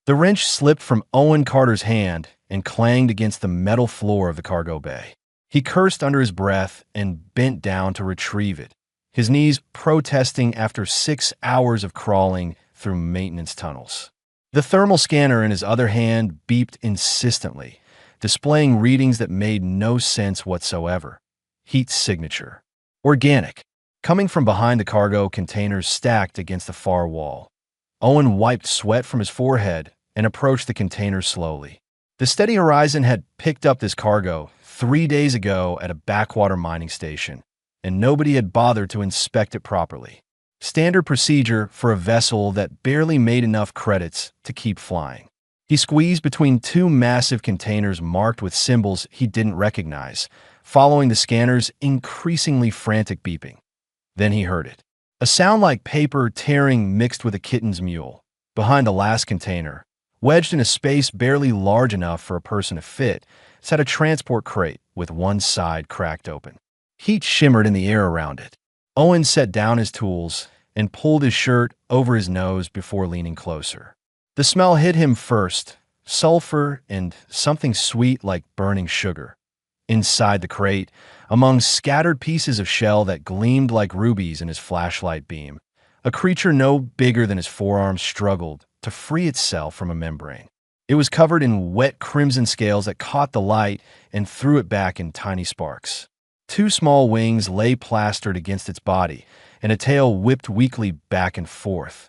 The wrench slipped from Owen Carter's hand and clanged against the metal floor of the cargo bay. He cursed under his breath and bent down to retrieve it, his knees protesting after 6 hours of crawling through maintenance tunnels. The thermal scanner in his other hand beeped insistently, displaying readings that made no sense whatsoever. Heat signature. Organic. Coming from behind the cargo containers stacked against the far wall. Owen wiped sweat from his forehead and approached the containers slowly. The Steady Horizon had picked up this cargo 3 days ago at a backwater mining station, and nobody had bothered to inspect it properly. Standard procedure for a vessel that barely made enough credits to keep flying. He squeezed between 2 massive containers marked with symbols he didn't recognize, following the scanner's increasingly frantic beeping. Then he heard it. A sound like paper tearing mixed with a kitten's mewl. Behind the last container, wedged in a space barely large enough for a person to fit, sat a transport crate with one side cracked open. Heat shimmered in the air around it. Owen set down his tools and pulled his shirt over his nose before leaning closer. The smell hit him first, sulfur and something sweet like burning sugar. Inside the crate, among scattered pieces of shell that gleamed like rubies in his flashlight beam, a creature no bigger than his forearm struggled to free itself from a membrane. It was covered in wet crimson scales that caught the light and threw it back in tiny sparks. 2 small wings lay plastered against its body, and a tail whipped weakly back and forth.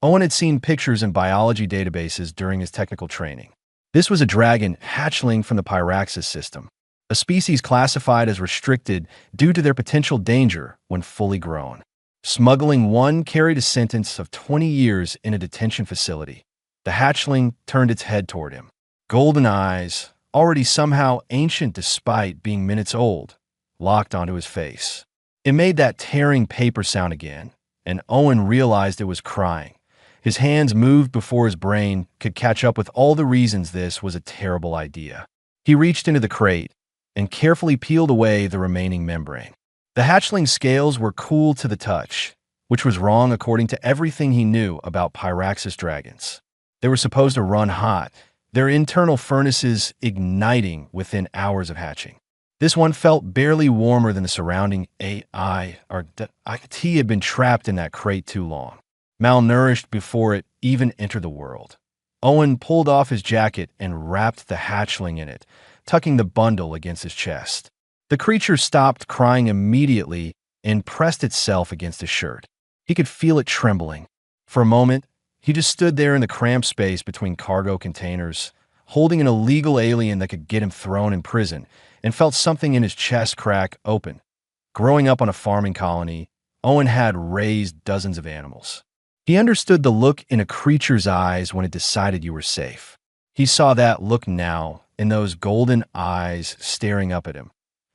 Owen had seen pictures in biology databases during his technical training. This was a dragon hatchling from the Pyraxis system, a species classified as restricted due to their potential danger when fully grown. Smuggling one carried a sentence of 20 years in a detention facility. The hatchling turned its head toward him. Golden eyes, already somehow ancient despite being minutes old, locked onto his face. It made that tearing paper sound again, and Owen realized it was crying. His hands moved before his brain could catch up with all the reasons this was a terrible idea. He reached into the crate and carefully peeled away the remaining membrane. The hatchling's scales were cool to the touch, which was wrong according to everything he knew about Pyraxis dragons. They were supposed to run hot, their internal furnaces igniting within hours of hatching. This one felt barely warmer than the surrounding AI, or he had been trapped in that crate too long, malnourished before it even entered the world. Owen pulled off his jacket and wrapped the hatchling in it, tucking the bundle against his chest. The creature stopped crying immediately and pressed itself against his shirt. He could feel it trembling. For a moment, he just stood there in the cramped space between cargo containers, holding an illegal alien that could get him thrown in prison, and felt something in his chest crack open. Growing up on a farming colony, Owen had raised dozens of animals. He understood the look in a creature's eyes when it decided you were safe. He saw that look now in those golden eyes staring up at him.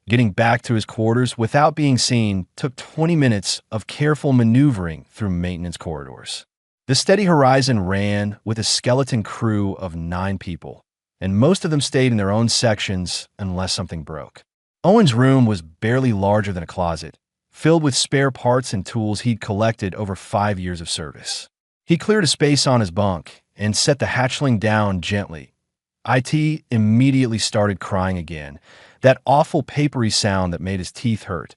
Getting back to his quarters without being seen took 20 minutes of careful maneuvering through maintenance corridors. The Steady Horizon ran with a skeleton crew of 9 people, and most of them stayed in their own sections unless something broke. Owen's room was barely larger than a closet, filled with spare parts and tools he'd collected over 5 years of service. He cleared a space on his bunk and set the hatchling down gently. IT immediately started crying again, that awful papery sound that made his teeth hurt.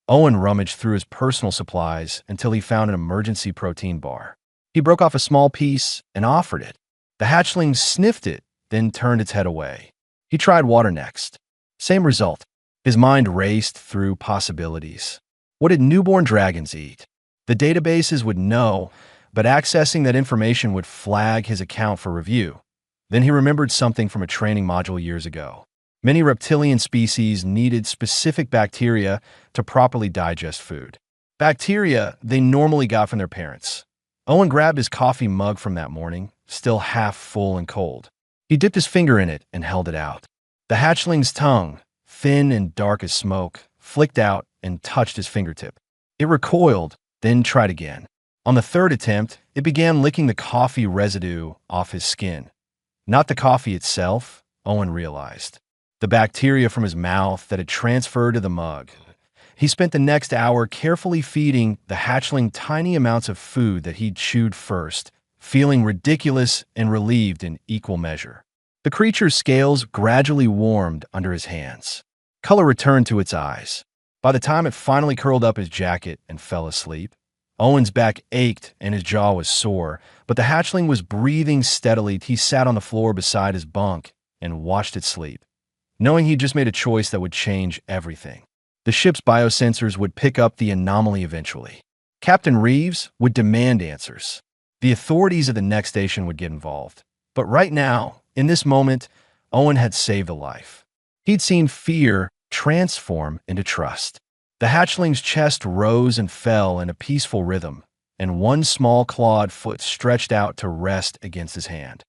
Owen rummaged through his personal supplies until he found an emergency protein bar. He broke off a small piece and offered it. The hatchling sniffed it, then turned its head away. He tried water next. Same result. His mind raced through possibilities. What did newborn dragons eat? The databases would know, but accessing that information would flag his account for review. Then he remembered something from a training module years ago. Many reptilian species needed specific bacteria to properly digest food. Bacteria they normally got from their parents. Owen grabbed his coffee mug from that morning, still half full and cold. He dipped his finger in it and held it out. The hatchling's tongue, thin and dark as smoke, flicked out and touched his fingertip. It recoiled, then tried again. On the 3rd attempt, it began licking the coffee residue off his skin. Not the coffee itself, Owen realized. The bacteria from his mouth that had transferred to the mug. He spent the next hour carefully feeding the hatchling tiny amounts of food that he'd chewed first, feeling ridiculous and relieved in equal measure. The creature's scales gradually warmed under his hands. Color returned to its eyes. By the time it finally curled up his jacket and fell asleep, Owen's back ached and his jaw was sore, but the hatchling was breathing steadily. He sat on the floor beside his bunk and watched it sleep, knowing he'd just made a choice that would change everything. The ship's biosensors would pick up the anomaly eventually. Captain Reeves would demand answers. The authorities of the next station would get involved. But right now, in this moment, Owen had saved a life. He'd seen fear transform into trust. The hatchling's chest rose and fell in a peaceful rhythm, and one small clawed foot stretched out to rest against his hand.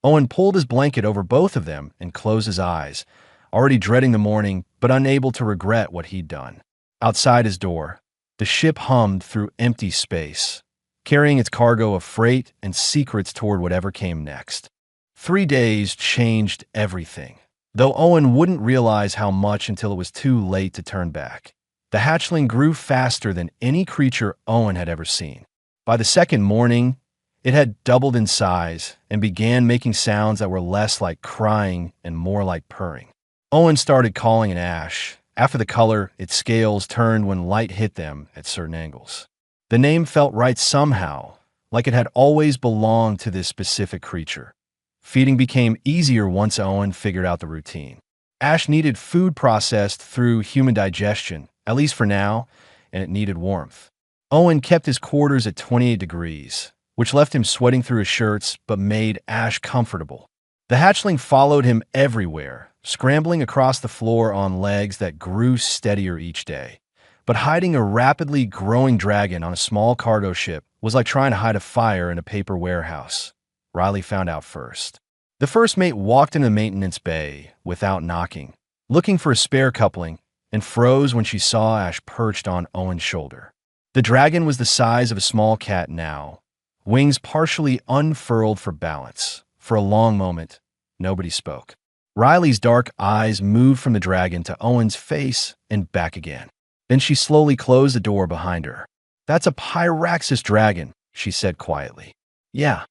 Owen pulled his blanket over both of them and closed his eyes, already dreading the morning but unable to regret what he'd done. Outside his door, the ship hummed through empty space, carrying its cargo of freight and secrets toward whatever came next. 3 days changed everything, though Owen wouldn't realize how much until it was too late to turn back. The hatchling grew faster than any creature Owen had ever seen. By the second morning, it had doubled in size and began making sounds that were less like crying and more like purring. Owen started calling it Ash. After the color, its scales turned when light hit them at certain angles. The name felt right somehow, like it had always belonged to this specific creature. Feeding became easier once Owen figured out the routine. Ash needed food processed through human digestion, at least for now, and it needed warmth. Owen kept his quarters at 28 degrees, which left him sweating through his shirts but made Ash comfortable. The hatchling followed him everywhere, scrambling across the floor on legs that grew steadier each day. But hiding a rapidly growing dragon on a small cargo ship was like trying to hide a fire in a paper warehouse. Riley found out first. The first mate walked into the maintenance bay without knocking, looking for a spare coupling, and froze when she saw Ash perched on Owen's shoulder. The dragon was the size of a small cat now, wings partially unfurled for balance. For a long moment, nobody spoke. Riley's dark eyes moved from the dragon to Owen's face and back again. Then she slowly closed the door behind her. "That's a Pyraxis dragon," she said quietly. "Yeah.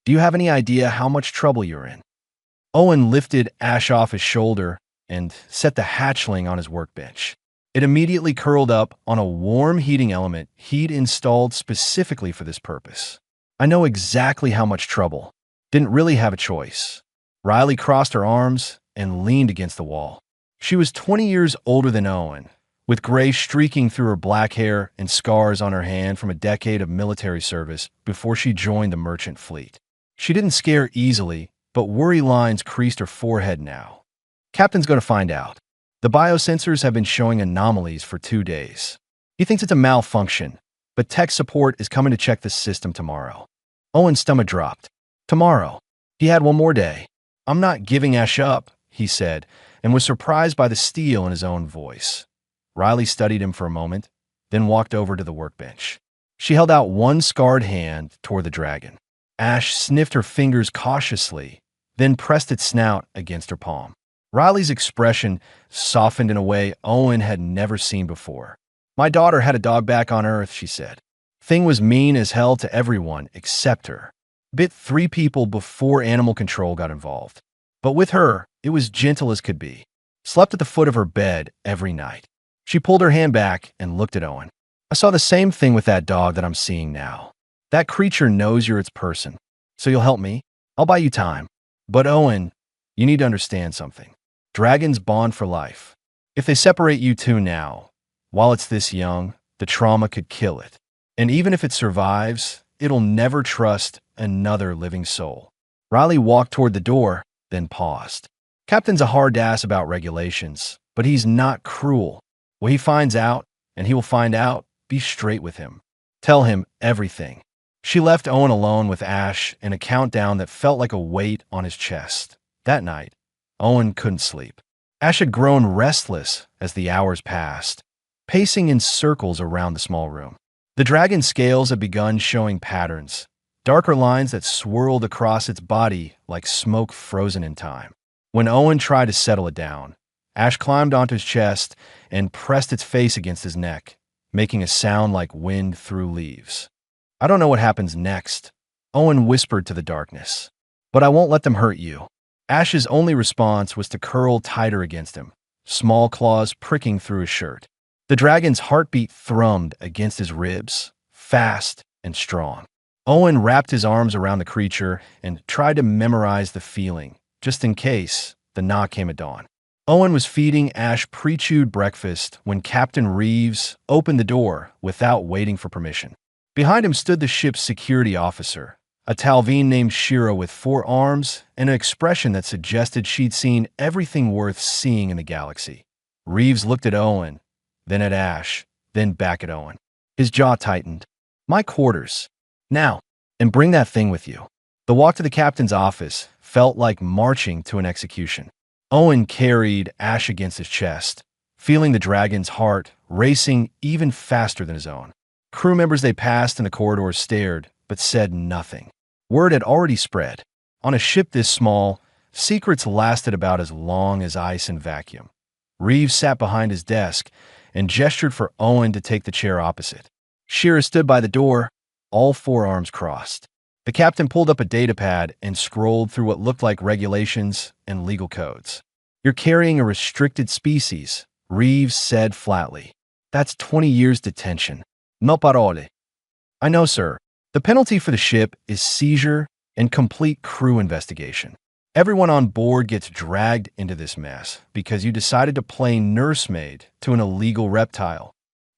Do you have any idea how much trouble you're in?" Owen lifted Ash off his shoulder and set the hatchling on his workbench. It immediately curled up on a warm heating element he'd installed specifically for this purpose. "I know exactly how much trouble. Didn't really have a choice." Riley crossed her arms and leaned against the wall. She was 20 years older than Owen, with gray streaking through her black hair and scars on her hand from a decade of military service before she joined the merchant fleet. She didn't scare easily, but worry lines creased her forehead now. "Captain's going to find out. The biosensors have been showing anomalies for 2 days. He thinks it's a malfunction, but tech support is coming to check the system tomorrow." Owen's stomach dropped. Tomorrow. He had one more day. "I'm not giving Ash up," he said, and was surprised by the steel in his own voice. Riley studied him for a moment, then walked over to the workbench. She held out one scarred hand toward the dragon. Ash sniffed her fingers cautiously, then pressed its snout against her palm. Riley's expression softened in a way Owen had never seen before. "My daughter had a dog back on Earth," she said. "Thing was mean as hell to everyone except her. Bit 3 people before animal control got involved. But with her, it was gentle as could be. Slept at the foot of her bed every night." She pulled her hand back and looked at Owen. "I saw the same thing with that dog that I'm seeing now. That creature knows you're its person. So you'll help me? I'll buy you time. But Owen, you need to understand something. Dragons bond for life. If they separate you two now, while it's this young, the trauma could kill it. And even if it survives, it'll never trust another living soul." Riley walked toward the door, then paused. "Captain's a hard ass about regulations, but he's not cruel. When he finds out, and he will find out, be straight with him. Tell him everything." She left Owen alone with Ash and a countdown that felt like a weight on his chest. That night, Owen couldn't sleep. Ash had grown restless as the hours passed, pacing in circles around the small room. The dragon's scales had begun showing patterns, darker lines that swirled across its body like smoke frozen in time. When Owen tried to settle it down, Ash climbed onto his chest and pressed its face against his neck, making a sound like wind through leaves. "I don't know what happens next," Owen whispered to the darkness. But I won't let them hurt you. Ash's only response was to curl tighter against him, small claws pricking through his shirt. The dragon's heartbeat thrummed against his ribs, fast and strong. Owen wrapped his arms around the creature and tried to memorize the feeling, just in case the knock came at dawn. Owen was feeding Ash pre-chewed breakfast when Captain Reeves opened the door without waiting for permission. Behind him stood the ship's security officer, a Talveen named Shira with 4 arms and an expression that suggested she'd seen everything worth seeing in the galaxy. Reeves looked at Owen, then at Ash, then back at Owen. His jaw tightened. My quarters. Now, and bring that thing with you. The walk to the captain's office felt like marching to an execution. Owen carried Ash against his chest, feeling the dragon's heart racing even faster than his own. Crew members they passed in the corridors stared, but said nothing. Word had already spread. On a ship this small, secrets lasted about as long as ice and vacuum. Reeves sat behind his desk and gestured for Owen to take the chair opposite. Shira stood by the door, all 4 arms crossed. The captain pulled up a datapad and scrolled through what looked like regulations and legal codes. You're carrying a restricted species, Reeves said flatly. That's 20 years detention. No parole. I know, sir. The penalty for the ship is seizure and complete crew investigation. Everyone on board gets dragged into this mess because you decided to play nursemaid to an illegal reptile.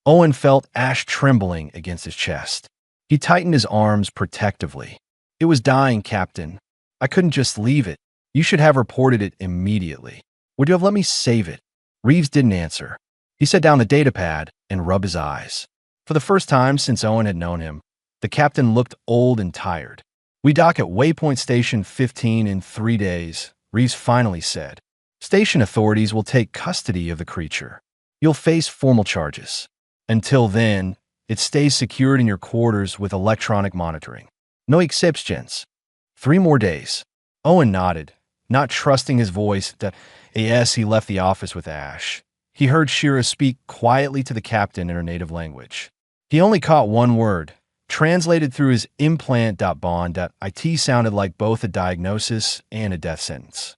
Owen felt Ash trembling against his chest. He tightened his arms protectively. It was dying, Captain. I couldn't just leave it. You should have reported it immediately. Would you have let me save it? Reeves didn't answer. He set down the datapad and rubbed his eyes. For the first time since Owen had known him, the captain looked old and tired. We dock at Waypoint Station 15 in 3 days, Reeves finally said. Station authorities will take custody of the creature. You'll face formal charges. Until then, it stays secured in your quarters with electronic monitoring. No exceptions. 3 more days. Owen nodded, not trusting his voice that, yes, he left the office with Ash. He heard Shira speak quietly to the captain in her native language. He only caught one word, translated through his implant.bond that IT sounded like both a diagnosis and a death sentence.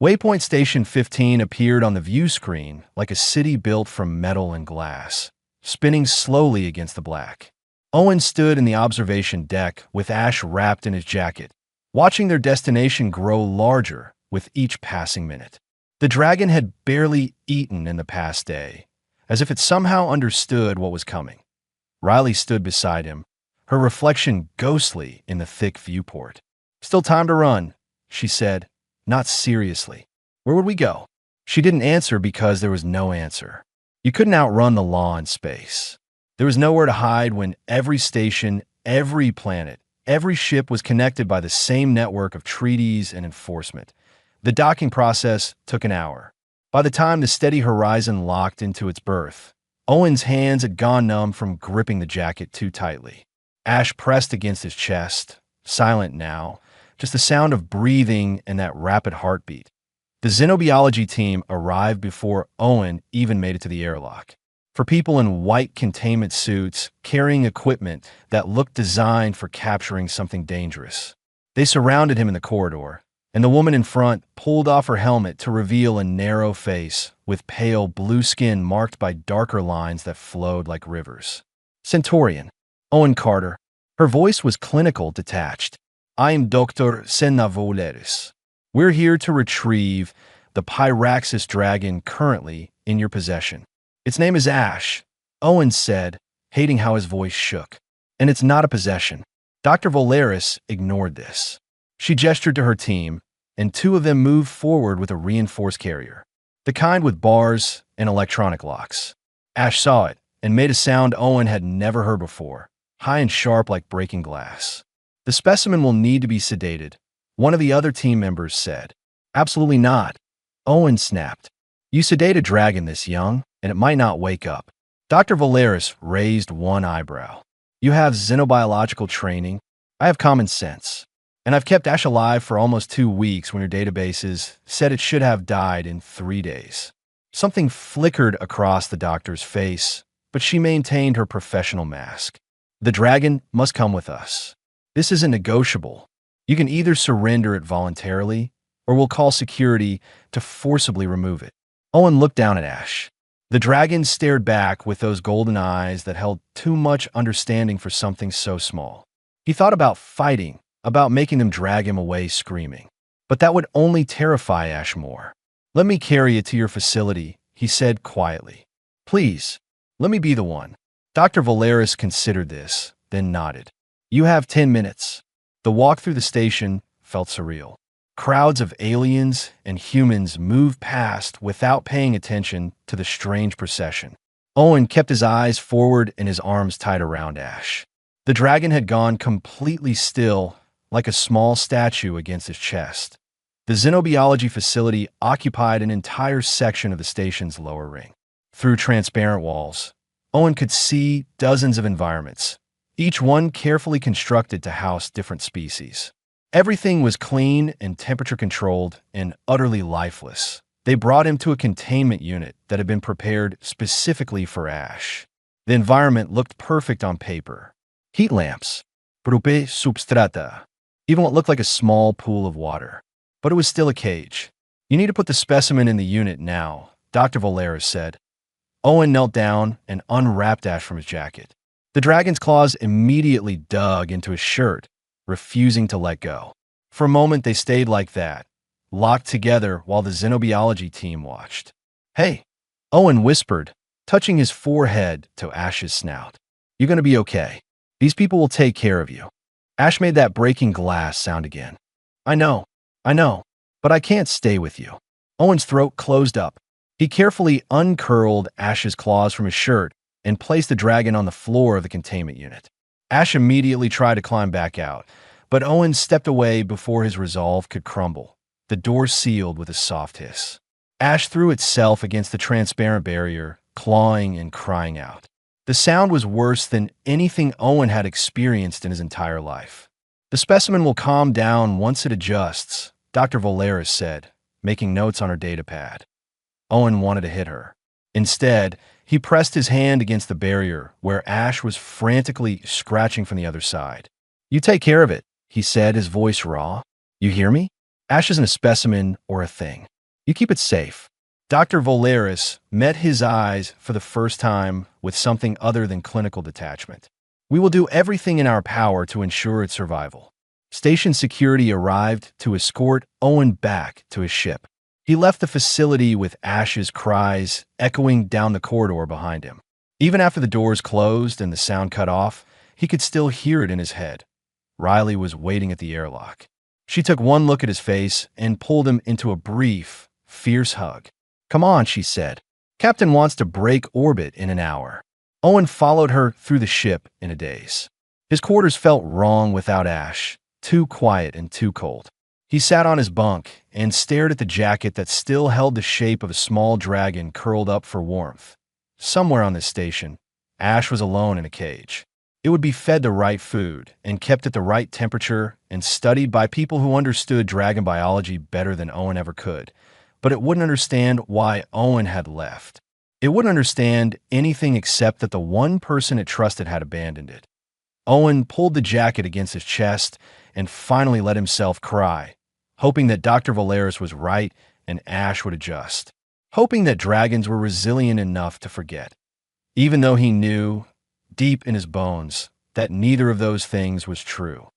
Waypoint Station 15 appeared on the view screen like a city built from metal and glass, spinning slowly against the black. Owen stood in the observation deck with Ash wrapped in his jacket, watching their destination grow larger with each passing minute. The dragon had barely eaten in the past day, as if it somehow understood what was coming. Riley stood beside him, her reflection ghostly in the thick viewport. Still time to run, she said, not seriously. Where would we go? She didn't answer because there was no answer. You couldn't outrun the law in space. There was nowhere to hide when every station, every planet, every ship was connected by the same network of treaties and enforcement. The docking process took an hour. By the time the steady horizon locked into its berth, Owen's hands had gone numb from gripping the jacket too tightly. Ash pressed against his chest, silent now, just the sound of breathing and that rapid heartbeat. The xenobiology team arrived before Owen even made it to the airlock. For people in white containment suits carrying equipment that looked designed for capturing something dangerous. They surrounded him in the corridor, and the woman in front pulled off her helmet to reveal a narrow face with pale blue skin marked by darker lines that flowed like rivers. Centaurian, Owen Carter. Her voice was clinical, detached. I'm Dr. Senavoleris. We're here to retrieve the Pyraxis dragon currently in your possession. Its name is Ash, Owen said, hating how his voice shook. And it's not a possession. Dr. Voleris ignored this. She gestured to her team, and 2 of them moved forward with a reinforced carrier, the kind with bars and electronic locks. Ash saw it and made a sound Owen had never heard before, high and sharp like breaking glass. The specimen will need to be sedated, one of the other team members said. Absolutely not. Owen snapped. You sedate a dragon this young, and it might not wake up. Dr. Voleris raised one eyebrow. You have xenobiological training. I have common sense. And I've kept Ash alive for almost 2 weeks when your databases said it should have died in 3 days. Something flickered across the doctor's face, but she maintained her professional mask. The dragon must come with us. This isn't negotiable. You can either surrender it voluntarily, or we'll call security to forcibly remove it." Owen looked down at Ash. The dragon stared back with those golden eyes that held too much understanding for something so small. He thought about fighting, about making them drag him away screaming. But that would only terrify Ash more. "Let me carry you to your facility," he said quietly. "Please, let me be the one." Dr. Valeris considered this, then nodded. "You have 10 minutes. The walk through the station felt surreal. Crowds of aliens and humans moved past without paying attention to the strange procession. Owen kept his eyes forward and his arms tight around Ash. The dragon had gone completely still, like a small statue against his chest. The xenobiology facility occupied an entire section of the station's lower ring. Through transparent walls, Owen could see dozens of environments, each one carefully constructed to house different species. Everything was clean and temperature-controlled and utterly lifeless. They brought him to a containment unit that had been prepared specifically for Ash. The environment looked perfect on paper. Heat lamps, Brupe substrata, even what looked like a small pool of water. But it was still a cage. "You need to put the specimen in the unit now," Dr. Valeris said. Owen knelt down and unwrapped Ash from his jacket. The dragon's claws immediately dug into his shirt, refusing to let go. For a moment, they stayed like that, locked together while the xenobiology team watched. "Hey," Owen whispered, touching his forehead to Ash's snout. "You're going to be okay. These people will take care of you." Ash made that breaking glass sound again. I know, but I can't stay with you." Owen's throat closed up. He carefully uncurled Ash's claws from his shirt and placed the dragon on the floor of the containment unit. Ash immediately tried to climb back out, but Owen stepped away before his resolve could crumble. The door sealed with a soft hiss. Ash threw itself against the transparent barrier, clawing and crying out. The sound was worse than anything Owen had experienced in his entire life. "The specimen will calm down once it adjusts," Dr. Valeris said, making notes on her data pad. Owen wanted to hit her. Instead, he pressed his hand against the barrier where Ash was frantically scratching from the other side. "You take care of it," he said, his voice raw. "You hear me? Ash isn't a specimen or a thing. You keep it safe." Dr. Valeris met his eyes for the first time with something other than clinical detachment. "We will do everything in our power to ensure its survival." Station security arrived to escort Owen back to his ship. He left the facility with Ash's cries echoing down the corridor behind him. Even after the doors closed and the sound cut off, he could still hear it in his head. Riley was waiting at the airlock. She took one look at his face and pulled him into a brief, fierce hug. "Come on," she said. "Captain wants to break orbit in an hour." Owen followed her through the ship in a daze. His quarters felt wrong without Ash, too quiet and too cold. He sat on his bunk and stared at the jacket that still held the shape of a small dragon curled up for warmth. Somewhere on this station, Ash was alone in a cage. It would be fed the right food and kept at the right temperature and studied by people who understood dragon biology better than Owen ever could. But it wouldn't understand why Owen had left. It wouldn't understand anything except that the one person it trusted had abandoned it. Owen pulled the jacket against his chest and finally let himself cry, hoping that Dr. Valeris was right and Ash would adjust, hoping that dragons were resilient enough to forget, even though he knew, deep in his bones, that neither of those things was true.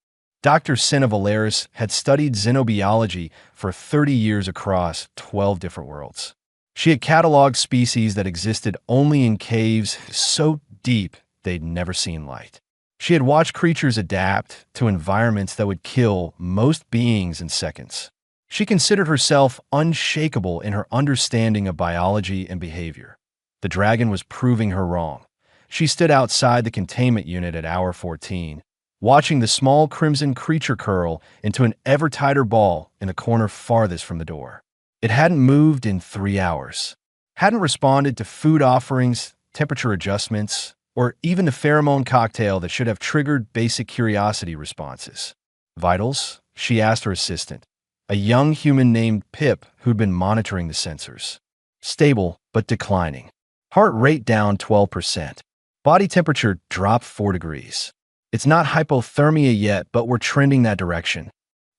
Dr. Senna Valeris had studied xenobiology for 30 years across 12 different worlds. She had cataloged species that existed only in caves so deep they'd never seen light. She had watched creatures adapt to environments that would kill most beings in seconds. She considered herself unshakable in her understanding of biology and behavior. The dragon was proving her wrong. She stood outside the containment unit at hour 14, watching the small crimson creature curl into an ever tighter ball in the corner farthest from the door. It hadn't moved in 3 hours, hadn't responded to food offerings, temperature adjustments, or even the pheromone cocktail that should have triggered basic curiosity responses. "Vitals?" she asked her assistant, a young human named Pip who'd been monitoring the sensors. "Stable, but declining. Heart rate down 12%. Body temperature dropped 4 degrees. It's not hypothermia yet, but we're trending that direction.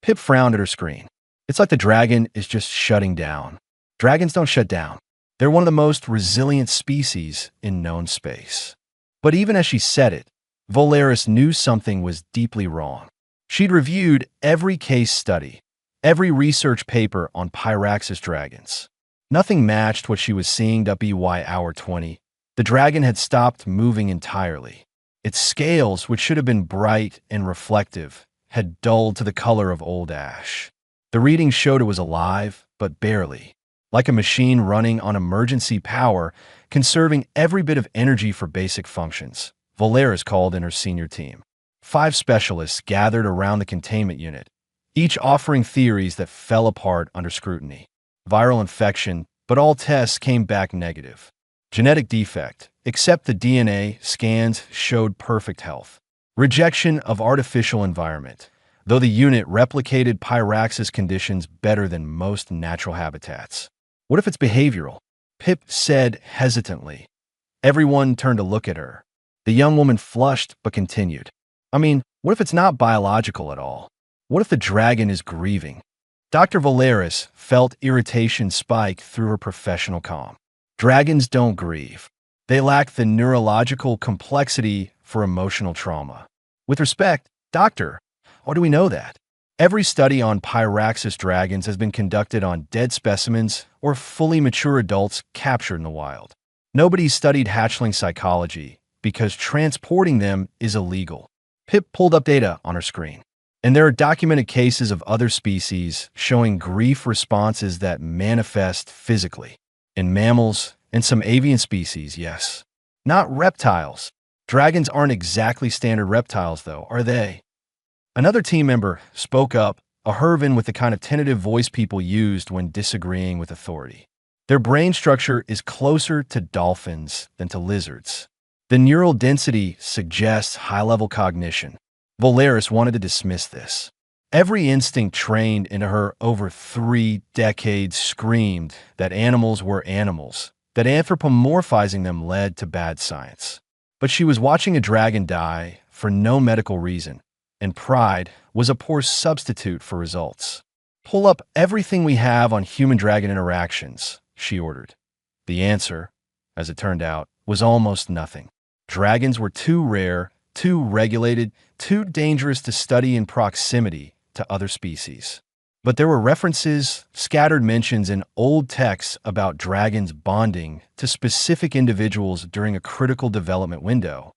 Pip frowned at her screen. It's like the dragon is just shutting down. Dragons don't shut down. They're one of the most resilient species in known space. But even as she said it, Volaris knew something was deeply wrong. She'd reviewed every case study, every research paper on Pyraxis dragons. Nothing matched what she was seeing. By hour 20, the dragon had stopped moving entirely. Its scales, which should have been bright and reflective, had dulled to the color of old ash. The readings showed it was alive, but barely. Like a machine running on emergency power, conserving every bit of energy for basic functions. Volaris called in her senior team. 5 specialists gathered around the containment unit, each offering theories that fell apart under scrutiny. Viral infection, but all tests came back negative. Genetic defect, except the DNA scans showed perfect health. Rejection of artificial environment, though the unit replicated Pyraxis conditions better than most natural habitats. What if it's behavioral? Pip said hesitantly. Everyone turned to look at her. The young woman flushed but continued. I mean, what if it's not biological at all? What if the dragon is grieving? Dr. Volaris felt irritation spike through her professional calm. Dragons don't grieve. They lack the neurological complexity for emotional trauma. With respect, Doctor, how do we know that? Every study on Pyraxis dragons has been conducted on dead specimens or fully mature adults captured in the wild. Nobody's studied hatchling psychology because transporting them is illegal. Pip pulled up data on her screen. And there are documented cases of other species showing grief responses that manifest physically. In mammals and some avian species, yes. Not reptiles. Dragons aren't exactly standard reptiles, though, are they? Another team member spoke up, a Hervin with the kind of tentative voice people used when disagreeing with authority. Their brain structure is closer to dolphins than to lizards. The neural density suggests high-level cognition. Volaris wanted to dismiss this. Every instinct trained into her over 3 decades screamed that animals were animals, that anthropomorphizing them led to bad science. But she was watching a dragon die for no medical reason, and pride was a poor substitute for results. Pull up everything we have on human-dragon interactions, she ordered. The answer, as it turned out, was almost nothing. Dragons were too rare, too regulated, too dangerous to study in proximity to other species. But there were references, scattered mentions in old texts about dragons bonding to specific individuals during a critical development window.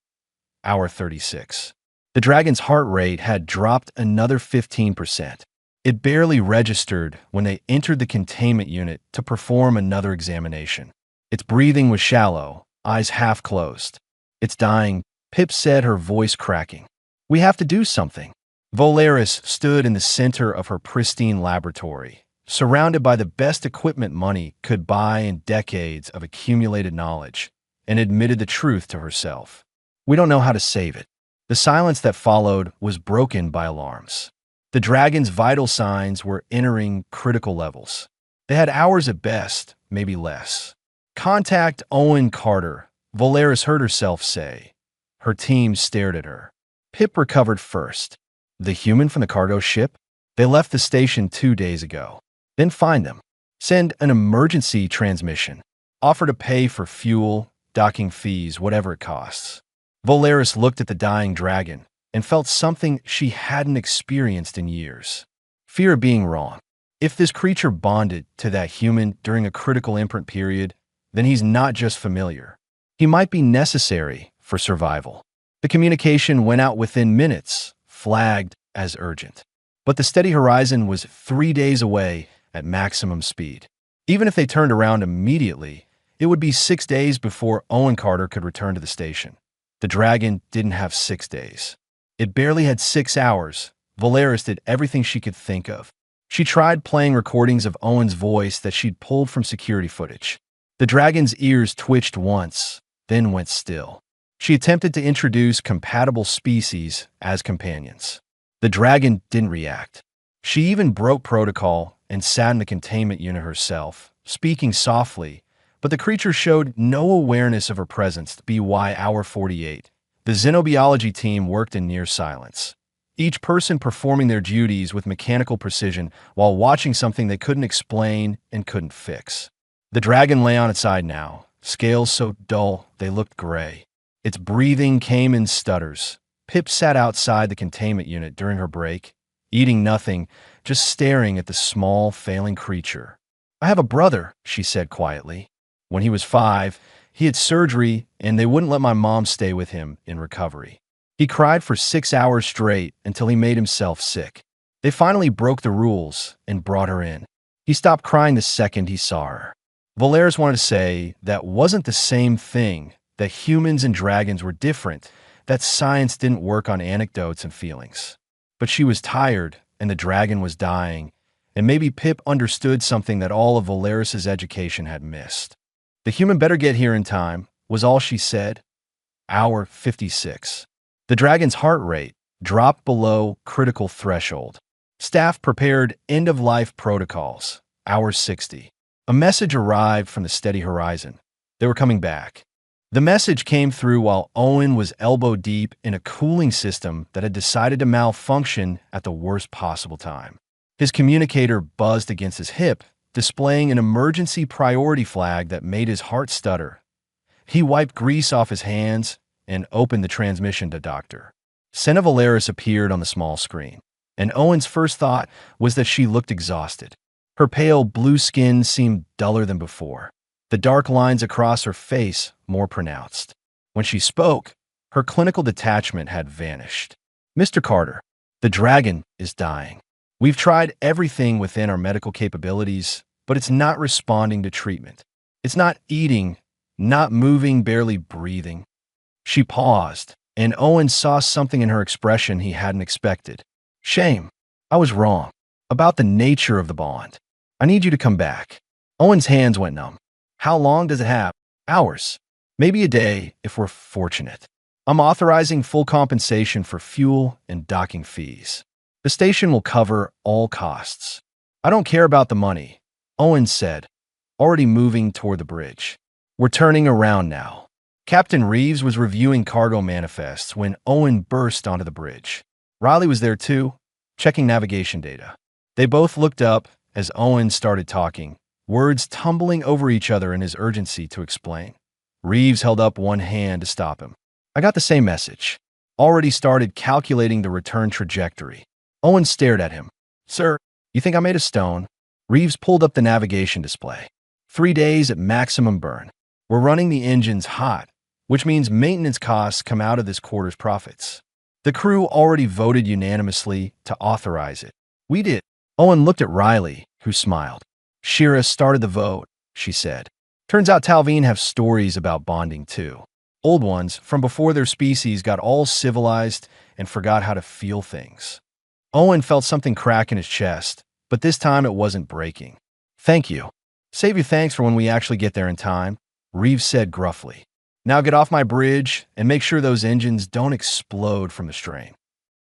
Hour 36. The dragon's heart rate had dropped another 15%. It barely registered when they entered the containment unit to perform another examination. Its breathing was shallow, eyes half closed. It's dying, Pip said, her voice cracking. We have to do something. Volaris stood in the center of her pristine laboratory, surrounded by the best equipment money could buy in decades of accumulated knowledge, and admitted the truth to herself. We don't know how to save it. The silence that followed was broken by alarms. The dragon's vital signs were entering critical levels. They had hours at best, maybe less. Contact Owen Carter, Volaris heard herself say. Her team stared at her. Pip recovered first. The human from the cargo ship? They left the station 2 days ago. Then find them. Send an emergency transmission. Offer to pay for fuel, docking fees, whatever it costs. Volaris looked at the dying dragon and felt something she hadn't experienced in years. Fear of being wrong. If this creature bonded to that human during a critical imprint period, then he's not just familiar. He might be necessary for survival. The communication went out within minutes, flagged as urgent. But the steady horizon was 3 days away at maximum speed. Even if they turned around immediately, it would be 6 days before Owen Carter could return to the station. The dragon didn't have 6 days. It barely had 6 hours. Volaris did everything she could think of. She tried playing recordings of Owen's voice that she'd pulled from security footage. The dragon's ears twitched once, then went still. She attempted to introduce compatible species as companions. The dragon didn't react. She even broke protocol and sat in the containment unit herself, speaking softly, but the creature showed no awareness of her presence. By hour 48, The xenobiology team worked in near silence, each person performing their duties with mechanical precision while watching something they couldn't explain and couldn't fix. The dragon lay on its side now, scales so dull they looked gray. Its breathing came in stutters. Pip sat outside the containment unit during her break, eating nothing, just staring at the small, failing creature. "I have a brother," she said quietly. "When he was 5, he had surgery and they wouldn't let my mom stay with him in recovery. He cried for 6 hours straight until he made himself sick. They finally broke the rules and brought her in. He stopped crying the second he saw her." Valeris wanted to say that wasn't the same thing, that humans and dragons were different, that science didn't work on anecdotes and feelings. But she was tired, and the dragon was dying, and maybe Pip understood something that all of Valeris's education had missed. "The human better get here in time," was all she said. Hour 56. The dragon's heart rate dropped below critical threshold. Staff prepared end-of-life protocols. Hour 60. A message arrived from the steady horizon. They were coming back. The message came through while Owen was elbow-deep in a cooling system that had decided to malfunction at the worst possible time. His communicator buzzed against his hip, displaying an emergency priority flag that made his heart stutter. He wiped grease off his hands and opened the transmission to Doctor. Senna Valeris appeared on the small screen, and Owen's first thought was that she looked exhausted. Her pale blue skin seemed duller than before, the dark lines across her face more pronounced. When she spoke, her clinical detachment had vanished. "Mr. Carter, the dragon is dying. We've tried everything within our medical capabilities, but it's not responding to treatment. It's not eating, not moving, barely breathing." She paused, and Owen saw something in her expression he hadn't expected. "Shame. I was wrong about the nature of the bond. I need you to come back." Owen's hands went numb. "How long does it have?" "Hours. Maybe a day if we're fortunate. I'm authorizing full compensation for fuel and docking fees. The station will cover all costs." "I don't care about the money," Owen said, already moving toward the bridge. "We're turning around now." Captain Reeves was reviewing cargo manifests when Owen burst onto the bridge. Riley was there too, checking navigation data. They both looked up as Owen started talking, words tumbling over each other in his urgency to explain. Reeves held up one hand to stop him. "I got the same message. Already started calculating the return trajectory." Owen stared at him. "Sir, you think I made a stone?" Reeves pulled up the navigation display. 3 days at maximum burn. We're running the engines hot, which means maintenance costs come out of this quarter's profits. The crew already voted unanimously to authorize it. "We did." Owen looked at Riley, who smiled. "Shira started the vote," she said. "Turns out Talveen have stories about bonding too. Old ones from before their species got all civilized and forgot how to feel things." Owen felt something crack in his chest, but this time it wasn't breaking. "Thank you. Save your thanks for when we actually get there in time," Reeves said gruffly. "Now get off my bridge and make sure those engines don't explode from the strain."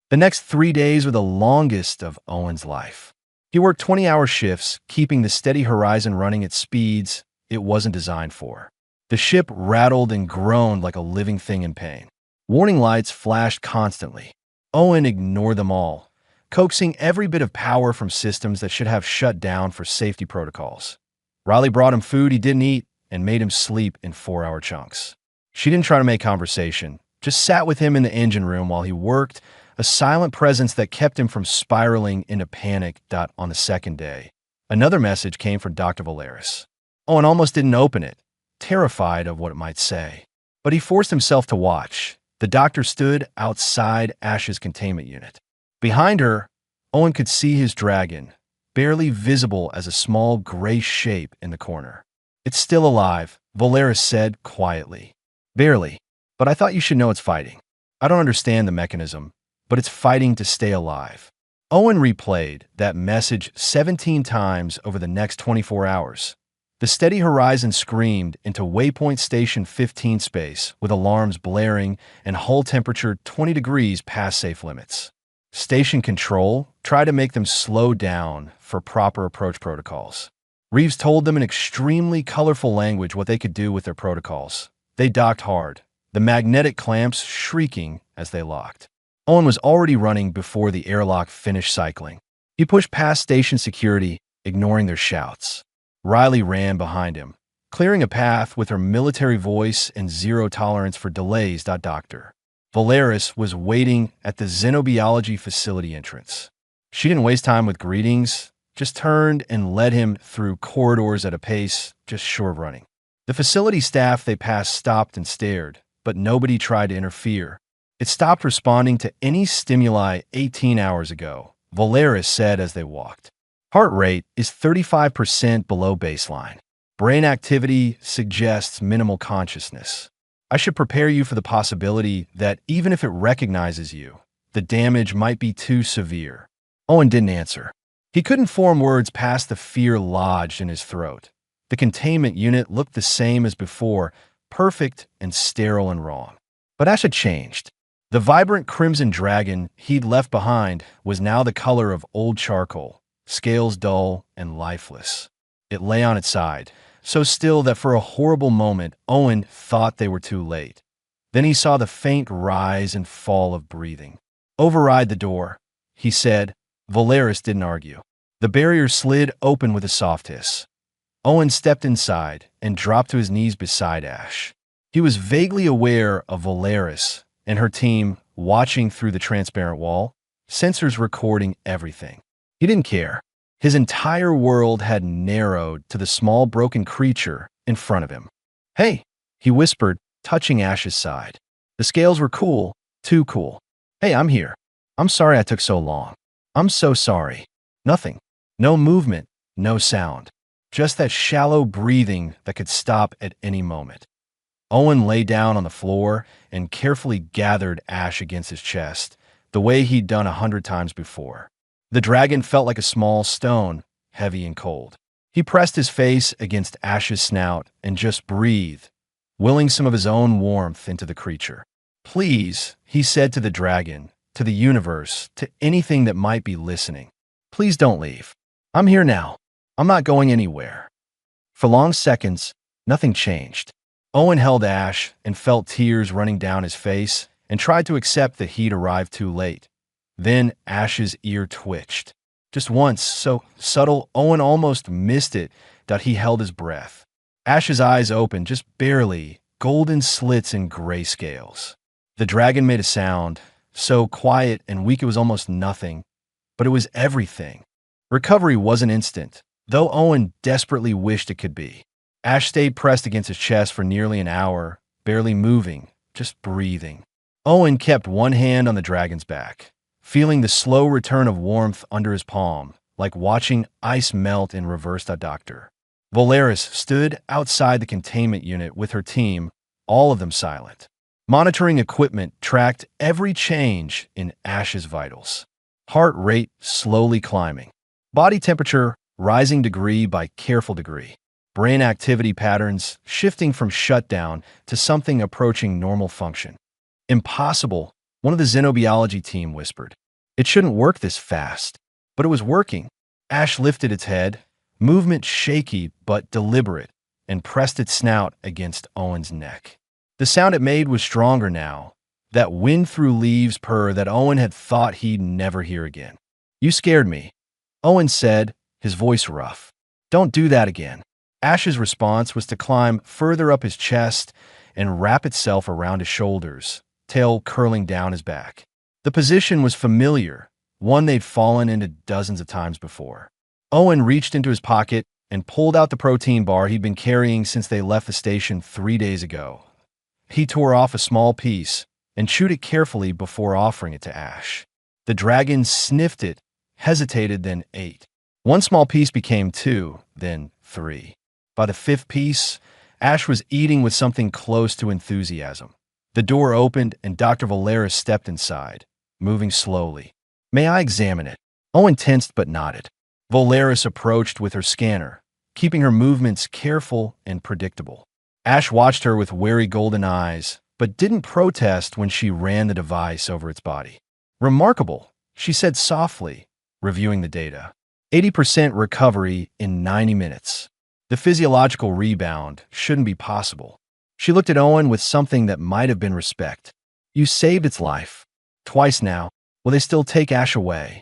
The next 3 days were the longest of Owen's life. He worked 20-hour shifts, keeping the steady horizon running at speeds it wasn't designed for. The ship rattled and groaned like a living thing in pain. Warning lights flashed constantly. Owen ignored them all, coaxing every bit of power from systems that should have shut down for safety protocols. Riley brought him food he didn't eat and made him sleep in 4-hour chunks. She didn't try to make conversation, just sat with him in the engine room while he worked, a silent presence that kept him from spiraling into panic. On the second day, another message came from Dr. Valeris. Owen almost didn't open it, terrified of what it might say. But he forced himself to watch. The doctor stood outside Ash's containment unit. Behind her, Owen could see his dragon, barely visible as a small gray shape in the corner. "It's still alive," Valeris said quietly. "Barely, but I thought you should know it's fighting. I don't understand the mechanism, but it's fighting to stay alive." Owen replayed that message 17 times over the next 24 hours. The steady horizon screamed into Waypoint Station 15 space with alarms blaring and hull temperature 20 degrees past safe limits. Station control tried to make them slow down for proper approach protocols. Reeves told them in extremely colorful language what they could do with their protocols. They docked hard, the magnetic clamps shrieking as they locked. Owen was already running before the airlock finished cycling. He pushed past station security, ignoring their shouts. Riley ran behind him, clearing a path with her military voice and zero tolerance for delays. Doctor Valeris was waiting at the xenobiology facility entrance. She didn't waste time with greetings, just turned and led him through corridors at a pace just short of running. The facility staff they passed stopped and stared, but nobody tried to interfere. It stopped responding to any stimuli 18 hours ago, Valeris said as they walked. Heart rate is 35% below baseline. Brain activity suggests minimal consciousness. I should prepare you for the possibility that even if it recognizes you, the damage might be too severe. Owen didn't answer. He couldn't form words past the fear lodged in his throat. The containment unit looked the same as before, perfect and sterile and wrong. But Ash had changed. The vibrant crimson dragon he'd left behind was now the color of old charcoal, scales dull and lifeless. It lay on its side, so still that for a horrible moment Owen thought they were too late. Then he saw the faint rise and fall of breathing. "Override the door," he said. Valeris didn't argue. The barrier slid open with a soft hiss. Owen stepped inside and dropped to his knees beside Ash. He was vaguely aware of Valeris and her team watching through the transparent wall, sensors recording everything. He didn't care. His entire world had narrowed to the small broken creature in front of him. "Hey," he whispered, touching Ash's side. The scales were cool, too cool. "Hey, I'm here. I'm sorry I took so long. I'm so sorry." Nothing. No movement, no sound. Just that shallow breathing that could stop at any moment. Owen lay down on the floor and carefully gathered Ash against his chest, the way he'd done 100 times before. The dragon felt like a small stone, heavy and cold. He pressed his face against Ash's snout and just breathed, willing some of his own warmth into the creature. "Please," he said to the dragon, to the universe, to anything that might be listening. "Please don't leave. I'm here now. I'm not going anywhere." For long seconds, nothing changed. Owen held Ash and felt tears running down his face and tried to accept that he'd arrived too late. Then Ash's ear twitched. Just once, so subtle Owen almost missed it that he held his breath. Ash's eyes opened, just barely, golden slits and gray scales. The dragon made a sound, so quiet and weak it was almost nothing, but it was everything. Recovery wasn't instant, though Owen desperately wished it could be. Ash stayed pressed against his chest for nearly an hour, barely moving, just breathing. Owen kept one hand on the dragon's back, feeling the slow return of warmth under his palm, like watching ice melt in reverse. Doctor Valeris stood outside the containment unit with her team, all of them silent. Monitoring equipment tracked every change in Ash's vitals. Heart rate slowly climbing. Body temperature rising degree by careful degree. Brain activity patterns shifting from shutdown to something approaching normal function. "Impossible," one of the xenobiology team whispered. "It shouldn't work this fast." But it was working. Ash lifted its head, movement shaky but deliberate, and pressed its snout against Owen's neck. The sound it made was stronger now, that wind through leaves purr that Owen had thought he'd never hear again. "You scared me," Owen said, his voice rough. "Don't do that again." Ash's response was to climb further up his chest and wrap itself around his shoulders, tail curling down his back. The position was familiar, one they'd fallen into dozens of times before. Owen reached into his pocket and pulled out the protein bar he'd been carrying since they left the station 3 days ago. He tore off a small piece and chewed it carefully before offering it to Ash. The dragon sniffed it, hesitated, then ate. One small piece became 2, then 3. By the 5th piece, Ash was eating with something close to enthusiasm. The door opened and Dr. Valeris stepped inside, moving slowly. "May I examine it?" Owen tensed but nodded. Valeris approached with her scanner, keeping her movements careful and predictable. Ash watched her with wary golden eyes, but didn't protest when she ran the device over its body. "Remarkable," she said softly, reviewing the data. 80% recovery in 90 minutes. The physiological rebound shouldn't be possible. She looked at Owen with something that might have been respect. You saved its life. Twice now. Will they still take Ash away?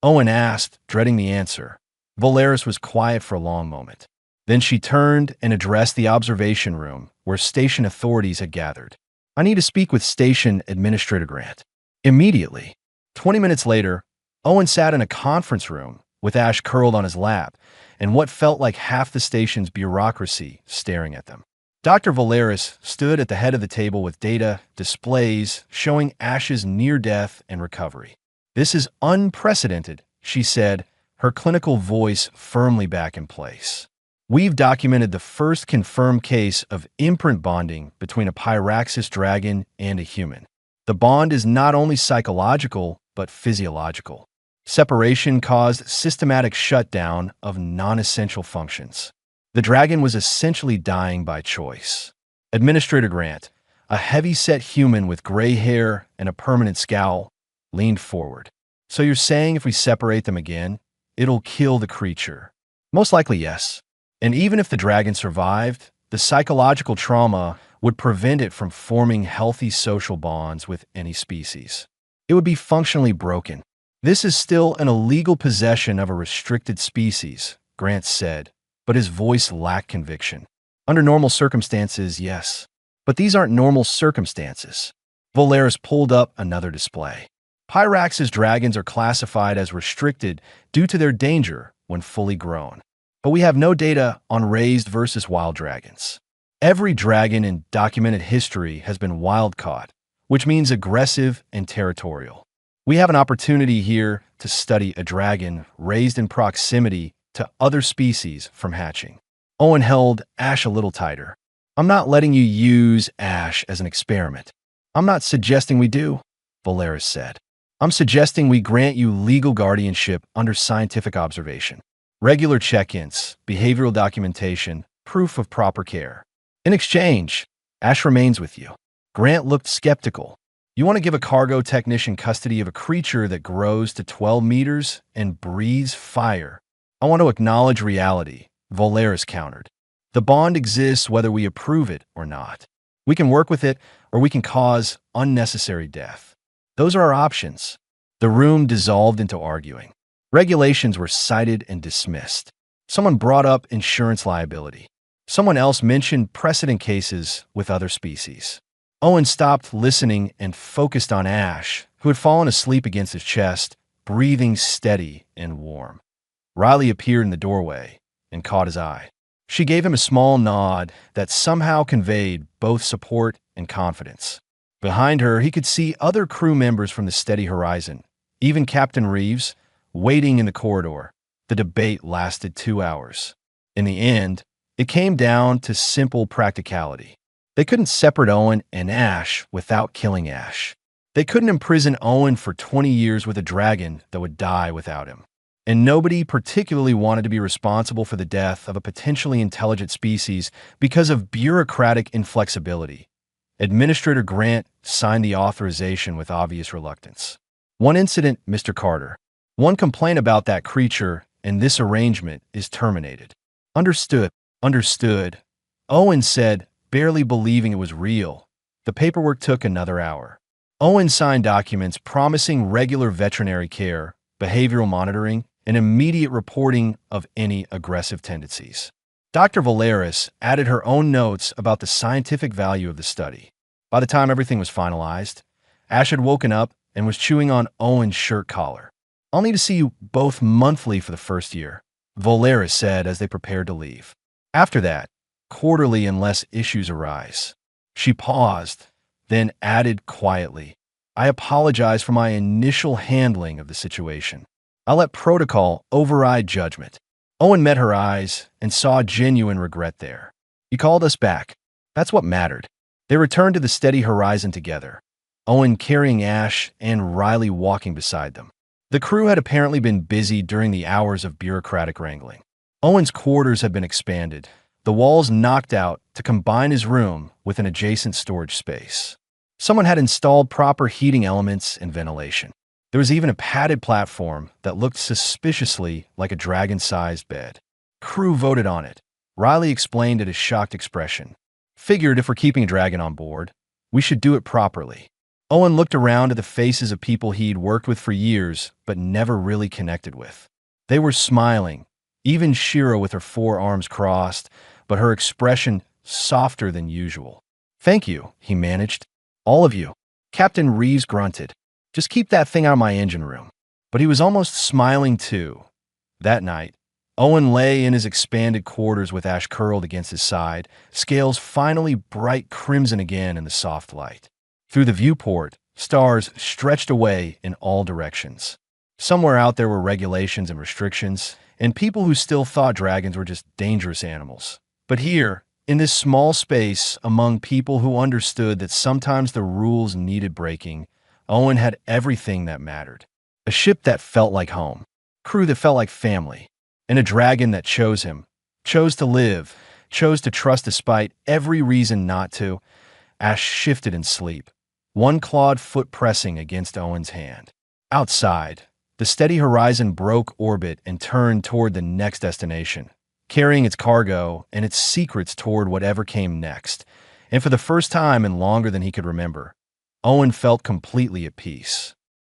Owen asked, dreading the answer. Valeris was quiet for a long moment. Then she turned and addressed the observation room where station authorities had gathered. I need to speak with Station Administrator Grant. Immediately. 20 minutes later, Owen sat in a conference room with Ash curled on his lap and what felt like half the station's bureaucracy staring at them. Dr. Valeris stood at the head of the table with data, displays showing Ash's near death and recovery. This is unprecedented, she said, her clinical voice firmly back in place. We've documented the first confirmed case of imprint bonding between a Pyraxis dragon and a human. The bond is not only psychological, but physiological. Separation caused systematic shutdown of non-essential functions. The dragon was essentially dying by choice. Administrator Grant, a heavy-set human with gray hair and a permanent scowl, leaned forward. So you're saying if we separate them again, it'll kill the creature? Most likely, yes. And even if the dragon survived, the psychological trauma would prevent it from forming healthy social bonds with any species. It would be functionally broken. This is still an illegal possession of a restricted species, Grant said, but his voice lacked conviction. Under normal circumstances, yes. But these aren't normal circumstances. Valeris pulled up another display. Pyraxis dragons are classified as restricted due to their danger when fully grown. But we have no data on raised versus wild dragons. Every dragon in documented history has been wild-caught, which means aggressive and territorial. We have an opportunity here to study a dragon raised in proximity to other species from hatching. Owen held Ash a little tighter. I'm not letting you use Ash as an experiment. I'm not suggesting we do, Valeris said. I'm suggesting we grant you legal guardianship under scientific observation. Regular check-ins, behavioral documentation, proof of proper care. In exchange, Ash remains with you. Grant looked skeptical. You want to give a cargo technician custody of a creature that grows to 12 meters and breathes fire? I want to acknowledge reality, Valeris countered. The bond exists whether we approve it or not. We can work with it, or we can cause unnecessary death. Those are our options. The room dissolved into arguing. Regulations were cited and dismissed. Someone brought up insurance liability. Someone else mentioned precedent cases with other species. Owen stopped listening and focused on Ash, who had fallen asleep against his chest, breathing steady and warm. Riley appeared in the doorway and caught his eye. She gave him a small nod that somehow conveyed both support and confidence. Behind her, he could see other crew members from the steady horizon, even Captain Reeves, waiting in the corridor. The debate lasted 2 hours. In the end, it came down to simple practicality. They couldn't separate Owen and Ash without killing Ash. They couldn't imprison Owen for 20 years with a dragon that would die without him. And nobody particularly wanted to be responsible for the death of a potentially intelligent species because of bureaucratic inflexibility. Administrator Grant signed the authorization with obvious reluctance. One incident, Mr. Carter. One complaint about that creature, and this arrangement is terminated. Understood. Understood. Owen said, barely believing it was real. The paperwork took another hour. Owen signed documents promising regular veterinary care, behavioral monitoring, and immediate reporting of any aggressive tendencies. Dr. Valeris added her own notes about the scientific value of the study. By the time everything was finalized, Ash had woken up and was chewing on Owen's shirt collar. I'll need to see you both monthly for the first year, Valeris said as they prepared to leave. After that, quarterly unless issues arise. She paused, then added quietly, I apologize for my initial handling of the situation. I'll let protocol override judgment. Owen met her eyes and saw genuine regret there. You called us back. That's what mattered. They returned to the steady horizon together, Owen carrying Ash and Riley walking beside them. The crew had apparently been busy during the hours of bureaucratic wrangling. Owen's quarters had been expanded, the walls knocked out to combine his room with an adjacent storage space. Someone had installed proper heating elements and ventilation. There was even a padded platform that looked suspiciously like a dragon-sized bed. Crew voted on it. Riley explained at his shocked expression. Figured if we're keeping a dragon on board, we should do it properly. Owen looked around at the faces of people he'd worked with for years, but never really connected with. They were smiling, even Shira with her forearms crossed, but her expression softer than usual. "Thank you," he managed. "All of you." Captain Reeves grunted. "Just keep that thing out of my engine room." But he was almost smiling too. That night, Owen lay in his expanded quarters with Ash curled against his side, scales finally bright crimson again in the soft light. Through the viewport, stars stretched away in all directions. Somewhere out there were regulations and restrictions, and people who still thought dragons were just dangerous animals. But here, in this small space, among people who understood that sometimes the rules needed breaking, Owen had everything that mattered. A ship that felt like home, crew that felt like family, and a dragon that chose him, chose to live, chose to trust despite every reason not to. Ash shifted in sleep, one clawed foot pressing against Owen's hand. Outside, the steady horizon broke orbit and turned toward the next destination, carrying its cargo and its secrets toward whatever came next. And for the first time in longer than he could remember, Owen felt completely at peace.